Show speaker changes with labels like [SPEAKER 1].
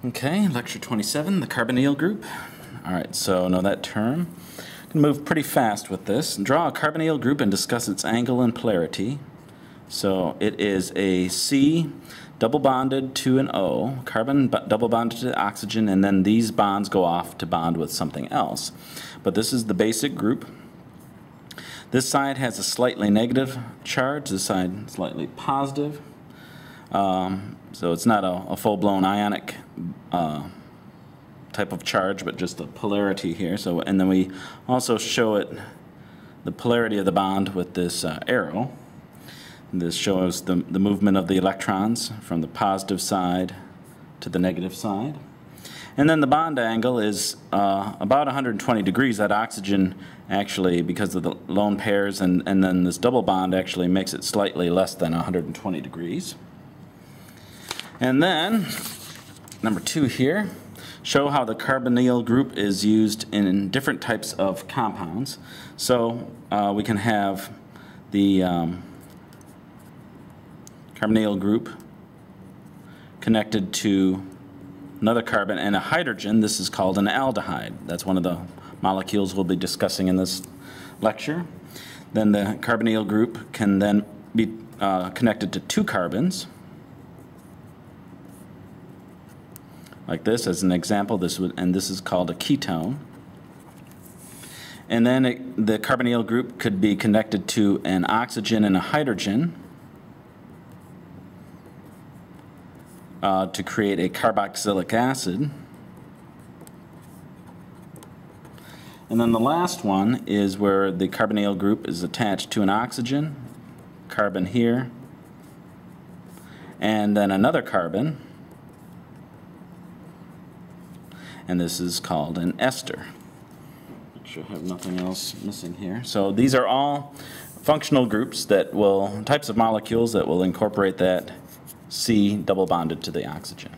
[SPEAKER 1] Okay, lecture 27, the carbonyl group. Alright, so know that term. You can move pretty fast with this. Draw a carbonyl group and discuss its angle and polarity. So it is a C double bonded to an O, carbon double bonded to oxygen, and then these bonds go off to bond with something else. But this is the basic group. This side has a slightly negative charge, this side slightly positive. So it's not a full-blown ionic type of charge, but just the polarity here. So, and then we also show it the polarity of the bond with this arrow. And this shows the movement of the electrons from the positive side to the negative side. And then the bond angle is about 120 degrees. That oxygen actually, because of the lone pairs and then this double bond, actually makes it slightly less than 120 degrees. And then, number 2 here, show how the carbonyl group is used in different types of compounds. So we can have the carbonyl group connected to another carbon and a hydrogen. This is called an aldehyde. That's one of the molecules we'll be discussing in this lecture. Then the carbonyl group can then be connected to 2 carbons. Like this as an example, this is called a ketone. And then the carbonyl group could be connected to an oxygen and a hydrogen to create a carboxylic acid. And then the last one is where the carbonyl group is attached to an oxygen, carbon here, and then another carbon. And this is called an ester. Make sure I have nothing else missing here. So these are all functional groups that will, types of molecules that will incorporate that C double bonded to the oxygen.